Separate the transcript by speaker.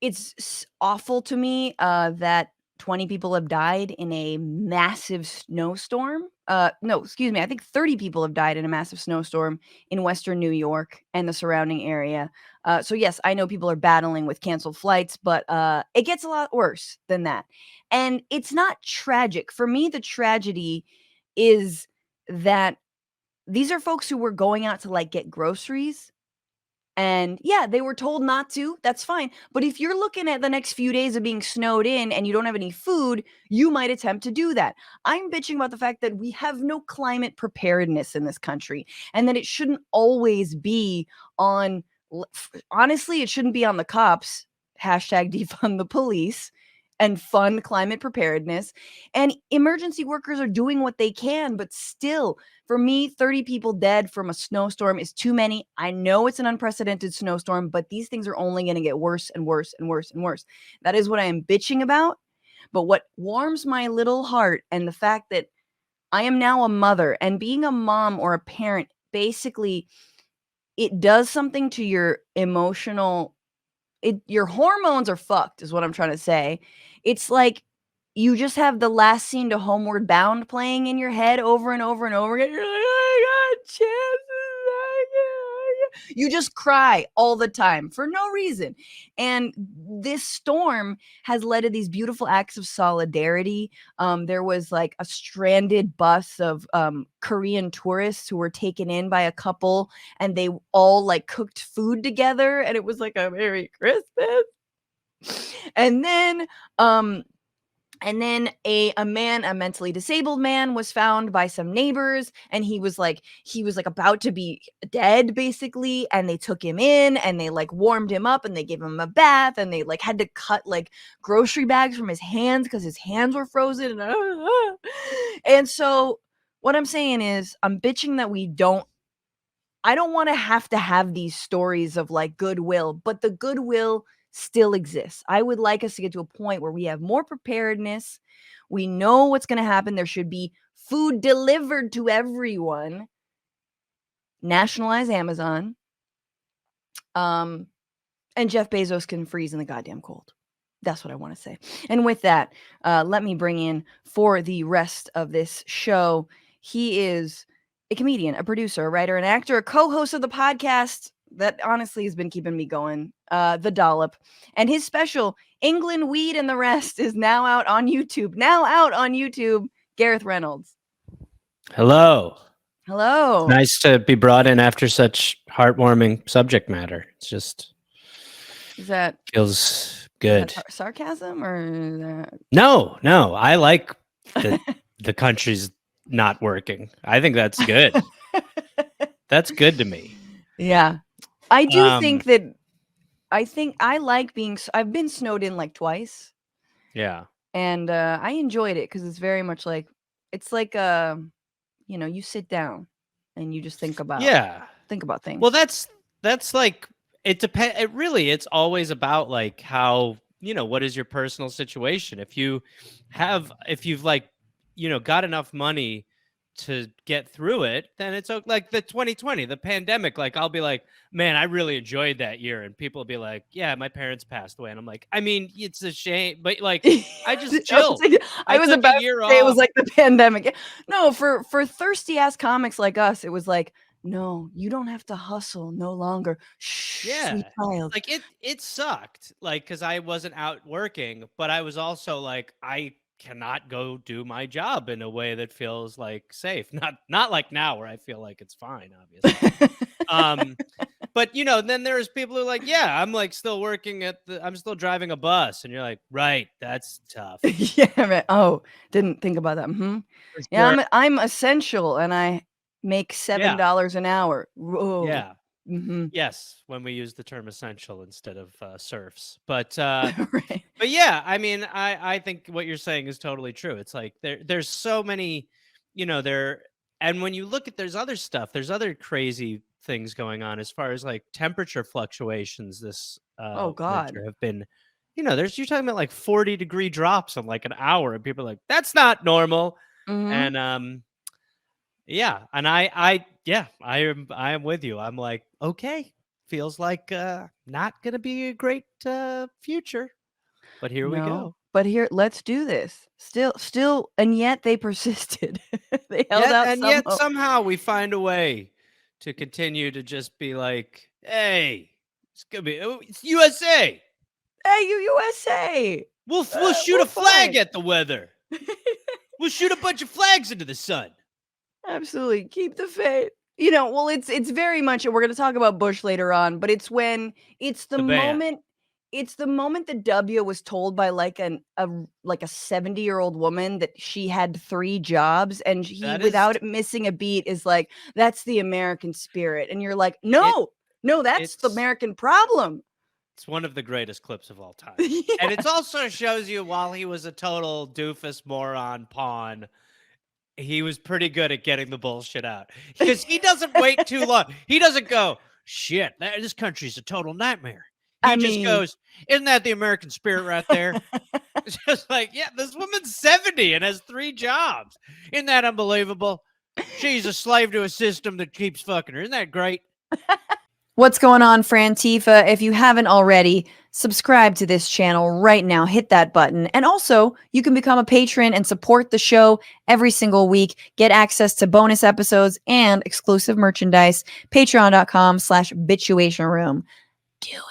Speaker 1: it's awful to me that 20 people have died in a massive snowstorm. No, excuse me. I think 30 people have died in a massive snowstorm in Western New York and the surrounding area. So yes, I know people are battling with canceled flights, but it gets a lot worse than that. And it's not tragic. For me, the tragedy is that these are folks who were going out to like get groceries, and yeah, they were told not to. That's fine. But if you're looking at the next few days of being snowed in and you don't have any food, you might attempt to do that. I'm bitching about the fact that we have no climate preparedness in this country and that it shouldn't always be on, honestly, it shouldn't be on the cops. Hashtag defund the police and fund climate preparedness. And emergency workers are doing what they can, but still, for me, 30 people dead from a snowstorm is too many. I know it's an unprecedented snowstorm, but these things are only going to get worse and worse and worse and worse. That is what I am bitching about. But what warms my little heart, and the fact that I am now a mother, and being a mom or a parent, basically, it does something to your emotional, your hormones are fucked, is what I'm trying to say. It's like you just have the last scene to Homeward Bound playing in your head over and over and over again. You're like, I got chances. You just cry all the time for no reason. And this storm has led to these beautiful acts of solidarity. There was like a stranded bus of Korean tourists who were taken in by a couple, and they all like cooked food together, and it was like a Merry Christmas. And then a mentally disabled man was found by some neighbors, and he was like about to be dead basically, and they took him in and they like warmed him up and they gave him a bath, and they like had to cut like grocery bags from his hands because his hands were frozen. And so what I'm saying is, I'm bitching that I don't want to have these stories of like goodwill, but the goodwill still exists. I would like us to get to a point where we have more preparedness. We know what's going to happen. There should be food delivered to everyone. Nationalize Amazon. And Jeff Bezos can freeze in the goddamn cold. That's what I want to say. And with that, let me bring in, for the rest of this show, he is a comedian, a producer, a writer, an actor, a co-host of the podcast that honestly has been keeping me going, The Dollop. And his special, England, Weed, and the Rest, is now out on YouTube. Gareth Reynolds.
Speaker 2: Hello.
Speaker 1: Hello.
Speaker 2: It's nice to be brought in after such heartwarming subject matter. It's just feels good.
Speaker 1: Is that sarcasm or that...
Speaker 2: No. I like that the country's not working. I think that's good. That's good to me.
Speaker 1: Yeah. I do think that I like being, I've been snowed in like twice.
Speaker 2: Yeah.
Speaker 1: And I enjoyed it because it's very much like, it's like, you sit down and you just think about things.
Speaker 2: Well, that's like, it depends. It's always about like how, what is your personal situation? If you've like, got enough money to get through it, then it's like the 2020, the pandemic. Like, I'll be like, man, I really enjoyed that year. And people will be like, yeah, my parents passed away. And I'm like, I mean, it's a shame, but like, I just chilled.
Speaker 1: I was about to say it was like the pandemic. No, for thirsty ass comics like us, it was like, no, you don't have to hustle no longer. Shh, sweet child.
Speaker 2: Like it sucked, like, because I wasn't out working, but I was also like, I cannot go do my job in a way that feels like safe. Not like now where I feel like it's fine, obviously. But then there's people who are like, yeah, I'm like still working I'm still driving a bus, and you're like, right, that's tough.
Speaker 1: Yeah, right. Oh, didn't think about that. Yeah, I'm essential, and I make $7 an hour. Whoa.
Speaker 2: Yeah.
Speaker 1: Mm-hmm.
Speaker 2: Yes, when we use the term essential instead of serfs. But
Speaker 1: right.
Speaker 2: But yeah, I mean, I think what you're saying is totally true. It's like there's so many, and when you look at, there's other stuff, there's other crazy things going on as far as like temperature fluctuations this
Speaker 1: oh God
Speaker 2: winter have been, you're talking about like 40-degree drops in like an hour, and people are like, that's not normal.
Speaker 1: Mm-hmm.
Speaker 2: And yeah, and I am with you. I'm like, okay, feels like not going to be a great future. But here we
Speaker 1: No,
Speaker 2: go.
Speaker 1: but here, let's do this. Still, and yet they persisted. They held
Speaker 2: Yet
Speaker 1: out
Speaker 2: and
Speaker 1: some
Speaker 2: yet
Speaker 1: hope.
Speaker 2: somehow we find a way to continue to just be like, hey, it's gonna be it's USA.
Speaker 1: Hey, you USA!
Speaker 2: We'll shoot
Speaker 1: We're
Speaker 2: a flag
Speaker 1: fine.
Speaker 2: at the weather. We'll shoot a bunch of flags into the sun.
Speaker 1: Absolutely, keep the faith. Well, it's very much, and we're gonna talk about Bush later on, but it's the
Speaker 2: The band.
Speaker 1: moment it's the moment that W was told by, like a 70-year-old woman that she had 3 jobs, and he,
Speaker 2: That is
Speaker 1: without missing a beat, is like, "That's the American spirit," and you're like,
Speaker 2: it.
Speaker 1: "No! No, that's the
Speaker 2: It's
Speaker 1: American problem."
Speaker 2: it's one of the greatest clips of all time, and
Speaker 1: Yeah.
Speaker 2: it also shows you while he was a total doofus moron pawn, he was pretty good at getting the bullshit out because he doesn't wait too long. He doesn't go, shit, this country's a total nightmare.
Speaker 1: I
Speaker 2: He just
Speaker 1: mean
Speaker 2: goes, isn't that the American spirit right there? It's just like, yeah, this woman's 70 and has 3 jobs. Isn't that unbelievable? She's a slave to a system that keeps fucking her. Isn't that great?
Speaker 1: What's going on, Frantifa? If you haven't already, subscribe to this channel right now. Hit that button. And also, you can become a patron and support the show every single week. Get access to bonus episodes and exclusive merchandise. Patreon.com/bitchuation room. Do it.